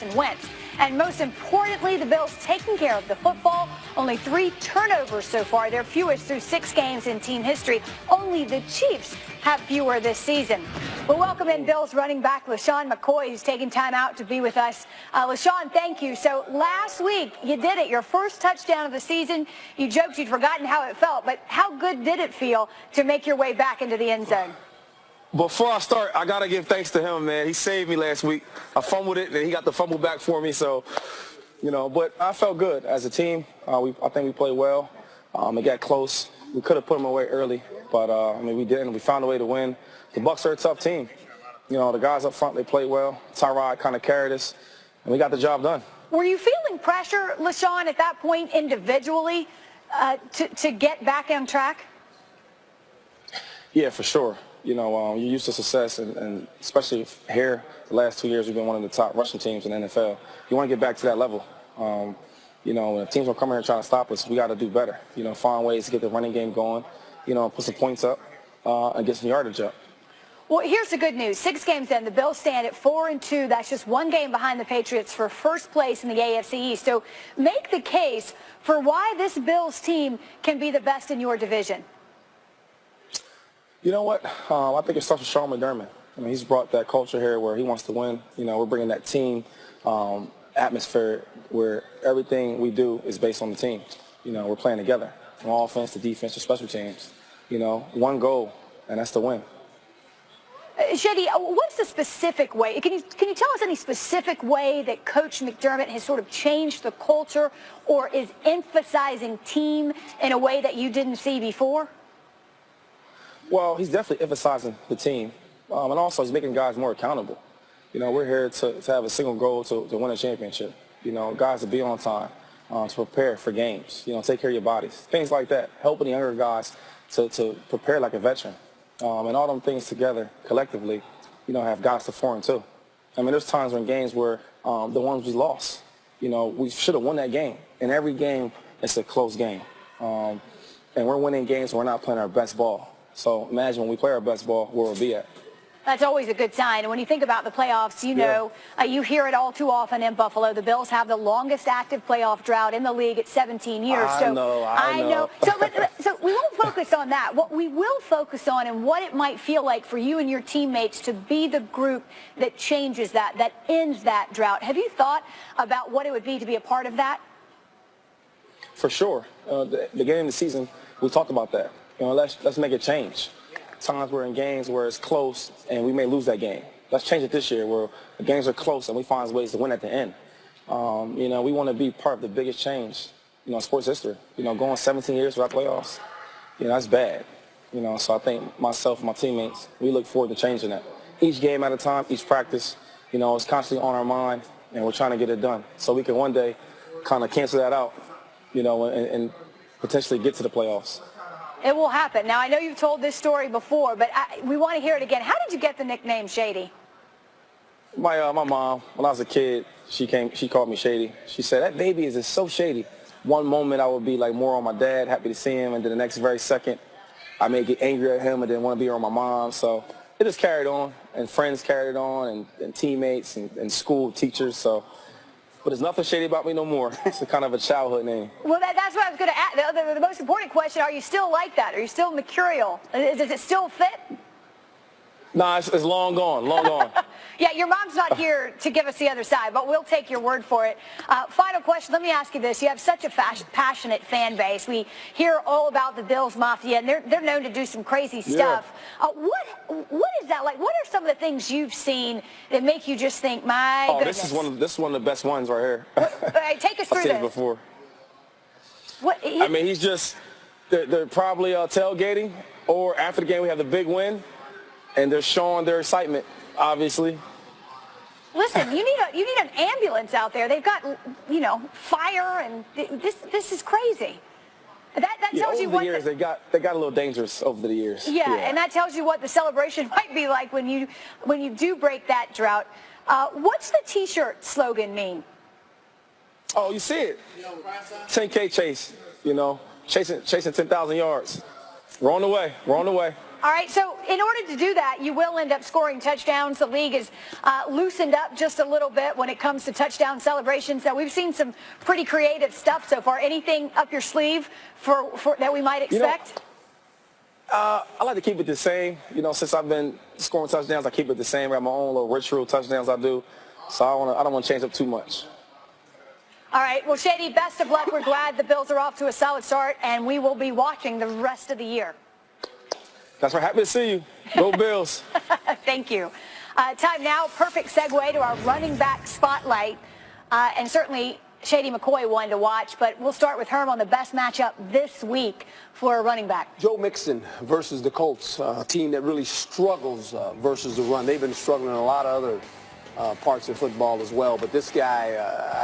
Carson Wentz. And most importantly, the Bills taking care of the football. Only 3 turnovers so far, their fewest through 6 games in team history. Only the Chiefs have fewer this season. We'll welcome in Bills running back LeSean McCoy, who's taking time out to be with us. LeSean, thank you. So last week, you did it, your first touchdown of the season. You joked you'd forgotten how it felt, but how good did it feel to make your way back into the end zone? Before I start, I got to give thanks to him, man. He saved me last week. I fumbled it, and he got the fumble back for me. So, but I felt good as a team. I think we played well. It got close. We could have put them away early, but, we didn't. We found a way to win. The Bucs are a tough team. The guys up front, they played well. Tyrod kind of carried us, and we got the job done. Were you feeling pressure, LeSean, at that point individually to get back on track? Yeah, for sure. You're used to success, and especially here, the last 2 years, we've been one of the top rushing teams in the NFL. You want to get back to that level. When teams are coming here trying to stop us, we got to do better. Find ways to get the running game going, put some points up and get some yardage up. Well, here's the good news. 6 games in, the Bills stand at 4-2. That's just 1 game behind the Patriots for first place in the AFC East. So make the case for why this Bills team can be the best in your division. You know what? I think it starts with Sean McDermott. He's brought that culture here where he wants to win. We're bringing that team atmosphere where everything we do is based on the team. We're playing together from offense to defense to special teams. One goal, and that's to win. Shady, what's the specific way? Can you tell us any specific way that Coach McDermott has sort of changed the culture or is emphasizing team in a way that you didn't see before? Well, he's definitely emphasizing the team, and also he's making guys more accountable. We're here to have a single goal to win a championship. Guys to be on time, to prepare for games, take care of your bodies, things like that, helping the younger guys to prepare like a veteran. And all them things together, collectively, have guys to 4-2. There's times in games where the ones we lost, we should have won that game. In every game, it's a close game. And we're winning games when we're not playing our best ball. So imagine when we play our best ball, where we'll be at. That's always a good sign. And when you think about the playoffs, you hear it all too often in Buffalo. The Bills have the longest active playoff drought in the league at 17 years. I know. So we won't focus on that. What we will focus on and what it might feel like for you and your teammates to be the group that changes that ends that drought. Have you thought about what it would be to be a part of that? For sure. The beginning of the season, we talked about that. Let's make a change. Times we're in games where it's close and we may lose that game. Let's change it this year where the games are close and we find ways to win at the end. We want to be part of the biggest change, in sports history. Going 17 years without playoffs, that's bad. So I think myself and my teammates, we look forward to changing that. Each game at a time, each practice, it's constantly on our mind and we're trying to get it done. So we can one day kind of cancel that out, and potentially get to the playoffs. It will happen. Now, I know you've told this story before, but we want to hear it again. How did you get the nickname Shady? My mom, when I was a kid, she called me Shady. She said, that baby is just so shady. One moment I would be like more on my dad, happy to see him, and then the next very second I may get angry at him and then want to be around my mom. So it just carried on, and friends carried it on, and teammates and school teachers. But there's nothing shady about me no more. It's a kind of a childhood name. Well, that's what I was going to ask. The most important question, are you still like that? Are you still mercurial? Does it still fit? Nah, it's long gone, long gone. Yeah, your mom's not here to give us the other side, but we'll take your word for it. Final question, let me ask you this. You have such a passionate fan base. We hear all about the Bills Mafia, and they're known to do some crazy stuff. Yeah. What is that like? What are some of the things you've seen that make you just think, my goodness? This is one of the best ones right here. Take us through I've seen it before. He's just, they're probably tailgating, or after the game we have the big win. And they're showing their excitement, obviously. Listen, you need an ambulance out there. They've got, fire, and this is crazy. That tells you what they got a little dangerous over the years. Yeah, and that tells you what the celebration might be like when you do break that drought. What's the T-shirt slogan mean? Oh, you see it. 10K chase. Chasing 10,000 yards. We're on the way. We're on the way. All right, so in order to do that, you will end up scoring touchdowns. The league is loosened up just a little bit when it comes to touchdown celebrations. Now, we've seen some pretty creative stuff so far. Anything up your sleeve for that we might expect? I like to keep it the same. Since I've been scoring touchdowns, I keep it the same. I got my own little ritual touchdowns I do. So I don't want to change up too much. All right. Well, Shady, best of luck. We're glad the Bills are off to a solid start, and we will be watching the rest of the year. That's right. Happy to see you. Go Bills. Thank you. Time now. Perfect segue to our running back spotlight. And certainly Shady McCoy wanted to watch, but we'll start with Herm on the best matchup this week for a running back. Joe Mixon versus the Colts, a team that really struggles versus the run. They've been struggling in a lot of other parts of football as well, but this guy,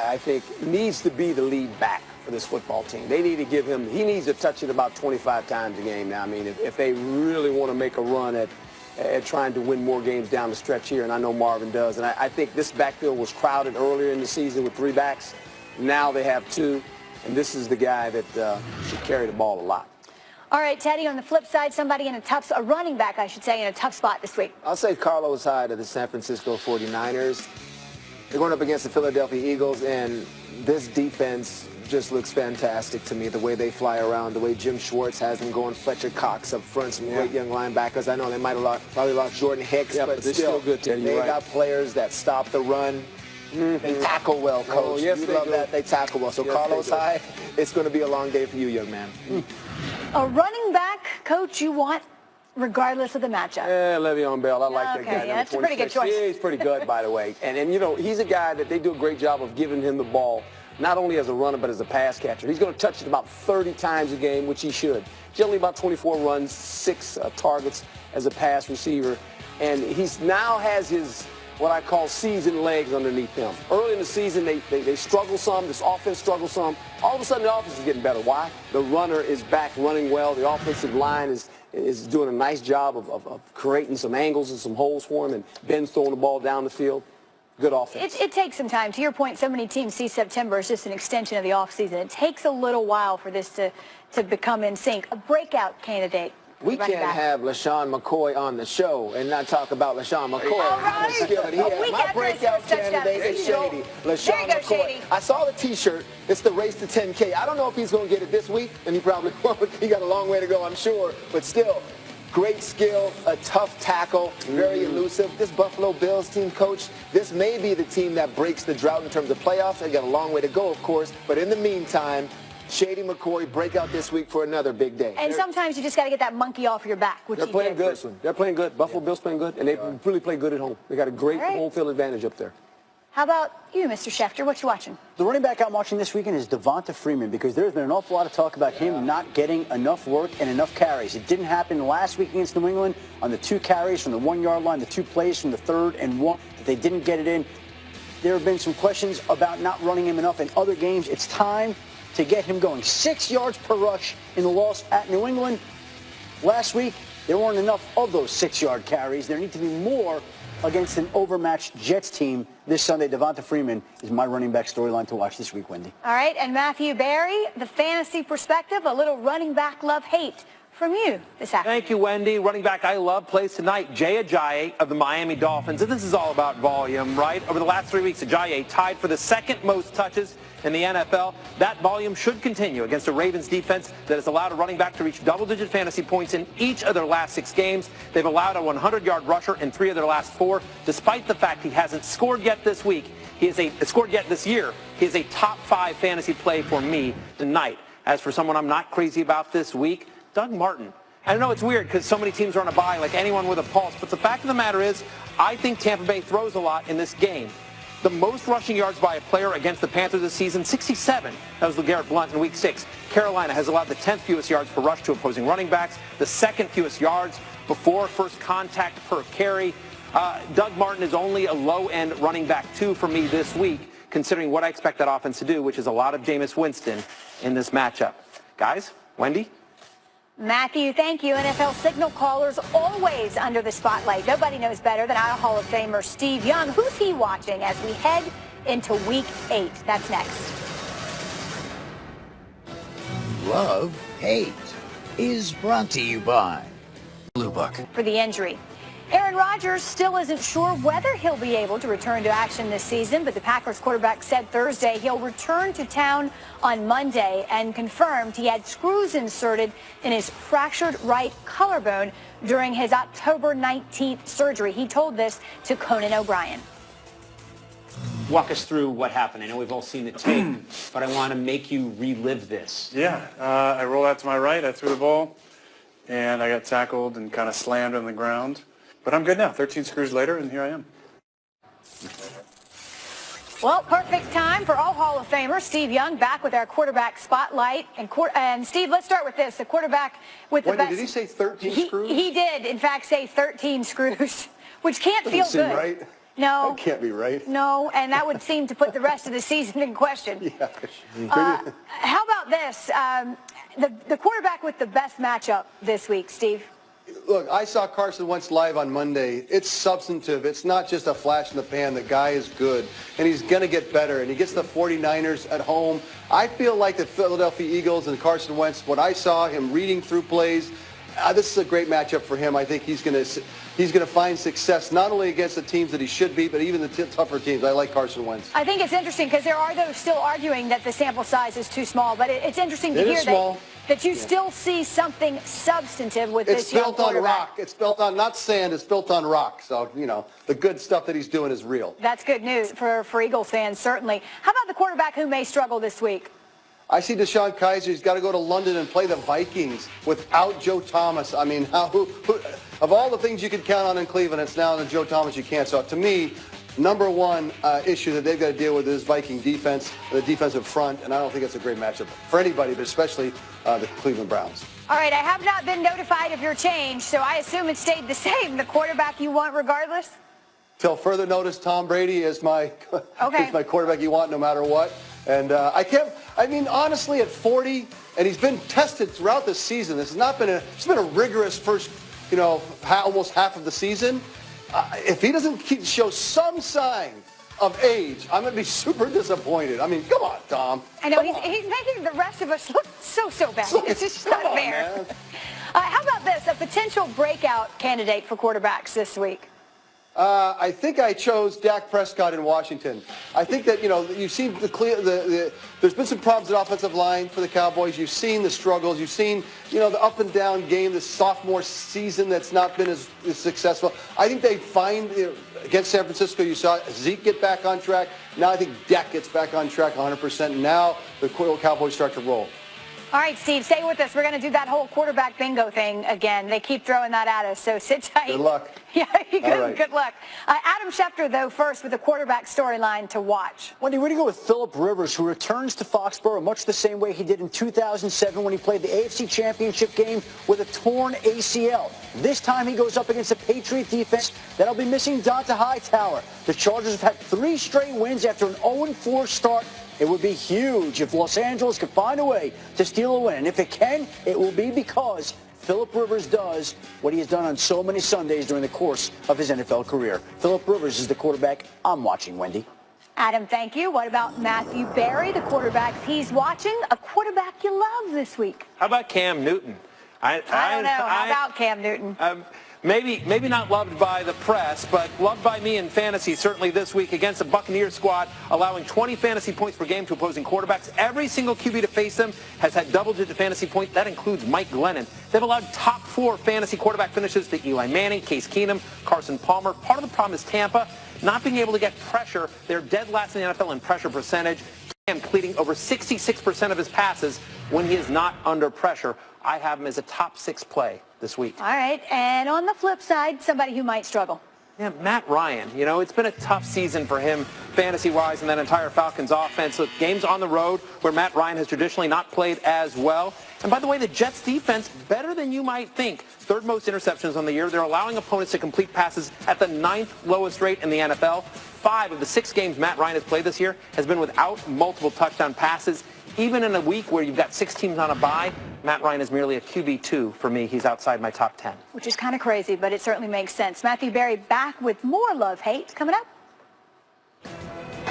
I think, needs to be the lead back for this football team. They need to give him, he needs to touch it about 25 times a game now. I mean, if they really want to make a run at trying to win more games down the stretch here, and I know Marvin does, and I think this backfield was crowded earlier in the season with 3 backs. Now they have 2, and this is the guy that should carry the ball a lot. All right, Teddy, on the flip side, somebody in a running back, I should say, in a tough spot this week. I'll say Carlos Hyde of the San Francisco 49ers. They're going up against the Philadelphia Eagles, and this defense just looks fantastic to me, the way they fly around, the way Jim Schwartz has them going, Fletcher Cox up front, some great young linebackers. I know they might have probably lost Jordan Hicks, but they're still good, Teddy. They got players that stop the run. They tackle well, Coach. Oh, yes, you love that. They tackle well. So yes, Carlos Hyde, it's going to be a long day for you, young man. A running back, Coach, you want regardless of the matchup. Yeah, Le'Veon Bell. I like that guy. Yeah, that's a pretty good choice. Yeah, he's pretty good, by the way. And he's a guy that they do a great job of giving him the ball, not only as a runner, but as a pass catcher. He's going to touch it about 30 times a game, which he should. Generally about 24 runs, 6 targets as a pass receiver. And he's now has his, what I call seasoned legs underneath him. Early in the season, they struggle some. This offense struggles some. All of a sudden, the offense is getting better. Why? The runner is back running well. The offensive line is doing a nice job of creating some angles and some holes for him, and Ben's throwing the ball down the field. Good offense. It takes some time. To your point, so many teams see September as just an extension of the offseason. It takes a little while for this to become in sync. A breakout candidate. We can't have LeSean McCoy on the show and not talk about LeSean McCoy. All right. My breakout candidate is Shady. LeSean McCoy. Shady. I saw the T-shirt. It's the race to 10K. I don't know if he's going to get it this week, and he probably won't. He got a long way to go, I'm sure. But still, great skill, a tough tackle, very elusive. This Buffalo Bills team, Coach, this may be the team that breaks the drought in terms of playoffs. They got a long way to go, of course. But in the meantime, Shady McCoy breakout this week for another big day. And sometimes you just got to get that monkey off your back, which They're playing good. They're playing good. Buffalo Bills playing good, and they really play good at home. They got a great home field advantage up there. How about you, Mr. Schefter? What you watching? The running back I'm watching this weekend is Devonta Freeman, because there's been an awful lot of talk about him not getting enough work and enough carries. It didn't happen last week against New England on the 2 carries from the 1-yard line, the 2 plays from the 3rd and 1 that they didn't get it in. There have been some questions about not running him enough in other games. It's time to get him going. 6 yards per rush in the loss at New England. Last week, there weren't enough of those 6-yard carries. There need to be more against an overmatched Jets team this Sunday. Devonta Freeman is my running back storyline to watch this week, Wendy. All right, and Matthew Barry, the fantasy perspective, a little running back love-hate from you this afternoon. Thank you, Wendy. Running back I love plays tonight. Jay Ajayi of the Miami Dolphins. And this is all about volume, right? Over the last 3 weeks, Ajayi tied for the 2nd most touches in the NFL. That volume should continue against a Ravens defense that has allowed a running back to reach double-digit fantasy points in each of their last 6 games. They've allowed a 100-yard rusher in 3 of their last 4, despite the fact he hasn't scored yet this week. He is scored yet this year. He is a top 5 fantasy play for me tonight. As for someone I'm not crazy about this week, Doug Martin. I know it's weird because so many teams are on a bye, like anyone with a pulse, but the fact of the matter is, I think Tampa Bay throws a lot in this game. The most rushing yards by a player against the Panthers this season, 67. That was LeGarrette Blount in Week 6. Carolina has allowed the 10th fewest yards per rush to opposing running backs, the 2nd fewest yards before first contact per carry. Doug Martin is only a low-end running back 2 for me this week, considering what I expect that offense to do, which is a lot of Jameis Winston in this matchup. Guys, Wendy? Matthew, thank you. NFL signal callers always under the spotlight. Nobody knows better than our Hall of Famer Steve Young. Who's he watching as we head into Week 8? That's next. Love, Hate is brought to you by Blue Book. For the injury. Aaron Rodgers still isn't sure whether he'll be able to return to action this season, but the Packers quarterback said Thursday he'll return to town on Monday and confirmed he had screws inserted in his fractured right collarbone during his October 19th surgery. He told this to Conan O'Brien. Walk us through what happened. I know we've all seen the tape, but I want to make you relive this. Yeah, I rolled out to my right, I threw the ball, and I got tackled and kind of slammed on the ground. But I'm good now, 13 screws later, and here I am. Well, perfect time for all Hall of Famers. Steve Young back with our quarterback spotlight. And Steve, let's start with this. The quarterback with the best. Did he say 13 screws? He did, in fact, say 13 screws, which can't feel good. Doesn't seem right. No. That can't be right. No, and that would seem to put the rest of the season in question. Yeah. How about this? The quarterback with the best matchup this week, Steve. Look, I saw Carson Wentz live on Monday. It's substantive. It's not just a flash in the pan. The guy is good, and he's going to get better, and he gets the 49ers at home. I feel like the Philadelphia Eagles and Carson Wentz, what I saw him reading through plays, this is a great matchup for him. I think he's going to find success not only against the teams that he should beat, but even the tougher teams. I like Carson Wentz. I think it's interesting because there are those still arguing that the sample size is too small, but it's interesting to hear that you still see something substantive with this young quarterback. It's built on rock. It's built on not sand. It's built on rock. So, you know, the good stuff that he's doing is real. That's good news for Eagles fans, certainly. How about the quarterback who may struggle this week? I see Deshaun Kaiser. He's got to go to London and play the Vikings without Joe Thomas. I mean, of all the things you could count on in Cleveland, it's now in Joe Thomas you can't. So, to me, number one issue that they've got to deal with is Viking defense, the defensive front, and I don't think it's a great matchup for anybody, but especially the Cleveland Browns. All right, I have not been notified of your change, so I assume it stayed the same. The quarterback you want regardless? Till further notice, Tom Brady is my quarterback you want no matter what. And I mean, honestly, at 40, and he's been tested throughout the season. It's been a rigorous first, almost half of the season. If he doesn't show some sign of age, I'm going to be super disappointed. I mean, come on, Tom. I know, he's making the rest of us look so bad. It's just not fair. How about this, a potential breakout candidate for quarterbacks this week? I think I chose Dak Prescott in Washington. I think that, you've seen there's been some problems at offensive line for the Cowboys. You've seen the struggles. You've seen, the up and down game, the sophomore season that's not been as successful. I think they find, against San Francisco, you saw Zeke get back on track. Now I think Dak gets back on track 100%. Now the Cowboys start to roll. All right, Steve, stay with us. We're going to do that whole quarterback bingo thing again. They keep throwing that at us, so sit tight. Good luck. Yeah, good luck. Adam Schefter, though, first with the quarterback storyline to watch. Wendy, we're going to go with Phillip Rivers, who returns to Foxborough much the same way he did in 2007 when he played the AFC Championship game with a torn ACL. This time he goes up against a Patriot defense that'll be missing Donta Hightower. The Chargers have had 3 straight wins after an 0-4 start. It would be huge if Los Angeles could find a way to steal a win. And if it can, it will be because Phillip Rivers does what he has done on so many Sundays during the course of his NFL career. Phillip Rivers is the quarterback I'm watching, Wendy. Adam, thank you. What about Matthew Berry, the quarterback he's watching? A quarterback you love this week. How about Cam Newton? I don't know. How about Cam Newton? Maybe not loved by the press, but loved by me in fantasy, certainly this week against the Buccaneers squad, allowing 20 fantasy points per game to opposing quarterbacks. Every single QB to face them has had double-digit fantasy points. That includes Mike Glennon. They've allowed top 4 fantasy quarterback finishes to Eli Manning, Case Keenum, Carson Palmer. Part of the problem is Tampa not being able to get pressure. They're dead last in the NFL in pressure percentage. Cam completing over 66% of his passes when he is not under pressure. I have him as a top 6 play this week. All right, and on the flip side, somebody who might struggle. Yeah, Matt Ryan. It's been a tough season for him fantasy-wise and that entire Falcons offense. Look, games on the road where Matt Ryan has traditionally not played as well. And by the way, the Jets defense, better than you might think. 3rd most interceptions on the year. They're allowing opponents to complete passes at the 9th lowest rate in the NFL. 5 of the 6 games Matt Ryan has played this year has been without multiple touchdown passes. Even in a week where you've got 6 teams on a bye, Matt Ryan is merely a QB2 for me. He's outside my top 10. Which is kind of crazy, but it certainly makes sense. Matthew Berry back with more love-hate coming up.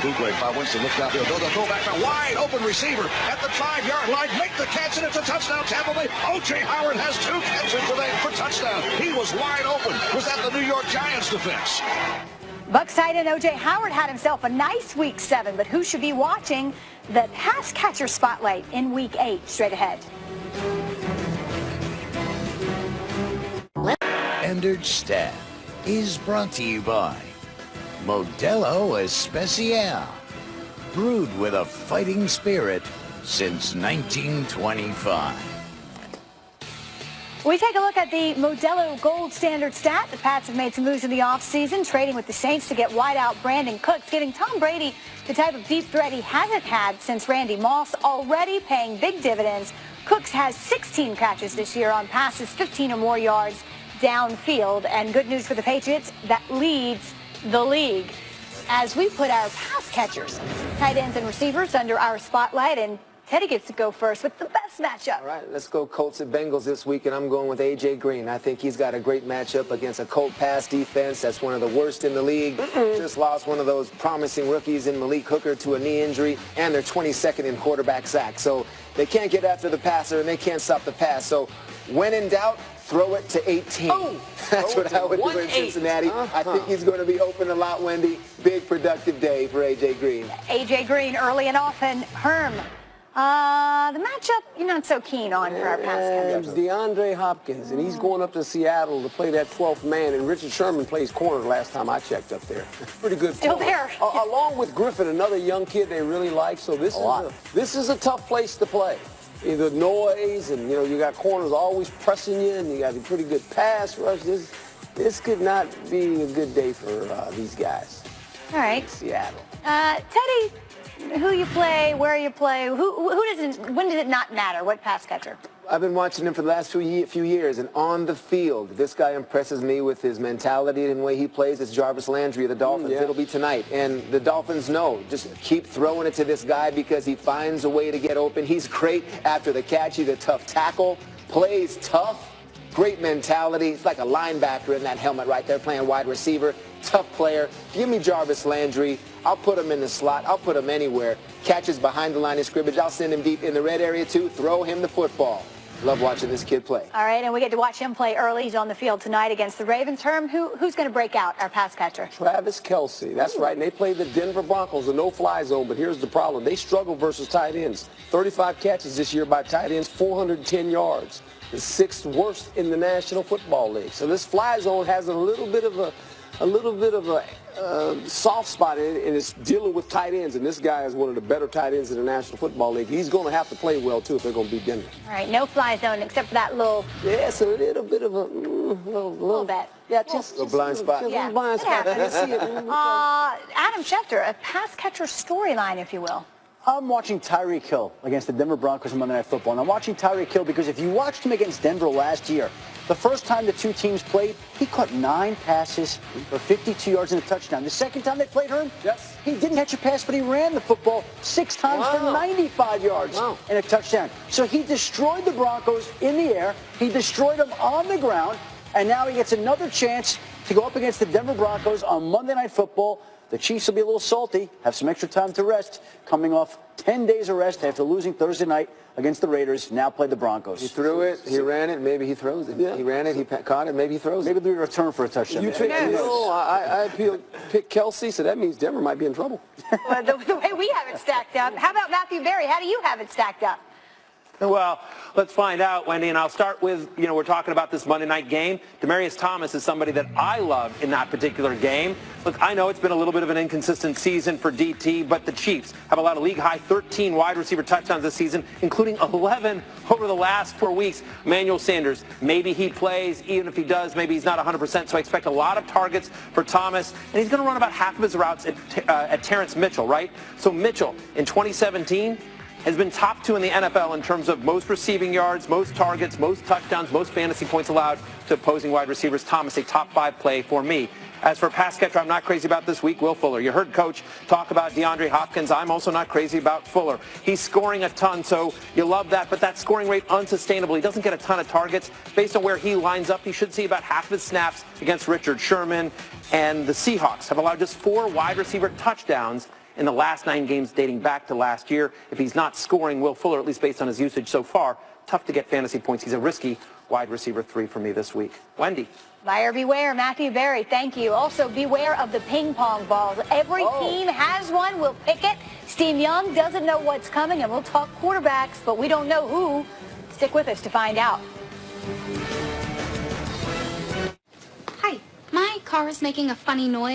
Bootleg by Winston, looks downfield, throws a throwback, a wide open receiver at the 5-yard line, make the catch, and it's a touchdown, Tampa Bay. O.J. Howard has 2 catches today for touchdown. He was wide open. Was that the New York Giants defense? Bucs tight end O.J. Howard had himself a nice Week 7, but who should be watching the pass catcher spotlight in Week 8? Straight ahead. Standard Stat is brought to you by Modelo Especial, brewed with a fighting spirit since 1925. We take a look at the Modelo Gold Standard Stat. The Pats have made some moves in the offseason, trading with the Saints to get wideout Brandon Cooks, giving Tom Brady the type of deep threat he hasn't had since Randy Moss, already paying big dividends. Cooks has 16 catches this year on passes 15 or more yards downfield, and good news for the Patriots, that leads the league. As we put our pass catchers, tight ends and receivers under our spotlight, and Teddy gets to go first with the best matchup. All right, let's go Colts and Bengals this week, and I'm going with A.J. Green. I think he's got a great matchup against a Colt pass defense that's one of the worst in the league. Just lost one of those promising rookies in Malik Hooker to a knee injury, and they're 22nd in quarterback sacks. So they can't get after the passer, and they can't stop the pass. So when in doubt, throw it to 18. Oh, that's what I would do in Cincinnati. I think he's going to be open a lot, Wendy. Big productive day for A.J. Green. A.J. Green early and often. Herm. The matchup you're not so keen on for our pass catchers. DeAndre Hopkins, and he's going up to Seattle to play that 12th man, and Richard Sherman plays corner last time I checked up there. Pretty good. Still there. Along with Griffin, another young kid they really like, so this is a tough place to play. The noise, and you got corners always pressing you, and you got a pretty good pass rush. This could not be a good day for these guys. All right. Seattle. Teddy, who you play, where you play, who doesn't, when does it not matter? What pass catcher? I've been watching him for the last few years, and on the field, this guy impresses me with his mentality and the way he plays. It's Jarvis Landry of the Dolphins. It'll be tonight, and the Dolphins know. Just keep throwing it to this guy because he finds a way to get open. He's great after the catch. He's a tough tackle, plays tough, great mentality. It's like a linebacker in that helmet right there playing wide receiver. Tough player. Give me Jarvis Landry. I'll put him in the slot. I'll put him anywhere. Catches behind the line of scrimmage. I'll send him deep in the red area too. Throw him the football. Love watching this kid play. All right, and we get to watch him play early. He's on the field tonight against the Ravens. Herm, who's going to break out, our pass catcher? Travis Kelce. That's right. And they play the Denver Broncos, a no-fly zone. But here's the problem. They struggle versus tight ends. 35 catches this year by tight ends, 410 yards. The 6th worst in the National Football League. So this fly zone has a little bit of a soft spot in it, and it's dealing with tight ends, and this guy is one of the better tight ends in the National Football League. He's going to have to play well, too, if they're going to beat Denver. All right, no fly zone except for that little... Yeah, so a little bit of a... little bit. Yeah, just a blind spot. Yeah, blind spot. Adam Schefter, a pass catcher storyline, if you will. I'm watching Tyreek Hill against the Denver Broncos on Monday Night Football. And I'm watching Tyreek Hill because if you watched him against Denver last year, the first time the two teams played, he caught 9 passes for 52 yards and a touchdown. The second time they played him, he didn't catch a pass, but he ran the football 6 times for 95 yards and a touchdown. So he destroyed the Broncos in the air. He destroyed them on the ground. And now he gets another chance to go up against the Denver Broncos on Monday Night Football. The Chiefs will be a little salty, have some extra time to rest, coming off 10 days of rest after losing Thursday night against the Raiders, now play the Broncos. He threw it, he ran it, maybe he throws it. Yeah. He ran it, he caught it, maybe he throws it. Maybe they'll return for a touchdown. You pick, I pick Kelce, so that means Denver might be in trouble. Well, the way we have it stacked up. How about Matthew Berry? How do you have it stacked up? Well, let's find out, Wendy, and I'll start with, we're talking about this Monday night game. Demaryius Thomas is somebody that I love in that particular game. Look, I know it's been a little bit of an inconsistent season for DT, but the Chiefs have allowed a league-high 13 wide receiver touchdowns this season, including 11 over the last 4 weeks. Emmanuel Sanders, maybe he plays. Even if he does, maybe he's not 100%, so I expect a lot of targets for Thomas, and he's going to run about half of his routes at Terrence Mitchell, right? So Mitchell, in 2017, has been top 2 in the NFL in terms of most receiving yards, most targets, most touchdowns, most fantasy points allowed to opposing wide receivers. Thomas, a top 5 play for me. As for pass catcher, I'm not crazy about this week, Will Fuller. You heard Coach talk about DeAndre Hopkins. I'm also not crazy about Fuller. He's scoring a ton, so you love that, but that scoring rate unsustainable. He doesn't get a ton of targets. Based on where he lines up, he should see about half of his snaps against Richard Sherman, and the Seahawks have allowed just 4 wide receiver touchdowns in the last 9 games dating back to last year. If he's not scoring, Will Fuller, at least based on his usage so far, tough to get fantasy points. He's a risky wide receiver 3 for me this week. Wendy. Buyer beware, Matthew Berry, thank you. Also, beware of the ping pong balls. Every team has one. We'll pick it. Steve Young doesn't know what's coming, and we'll talk quarterbacks, but we don't know who. Stick with us to find out. Hi, my car is making a funny noise.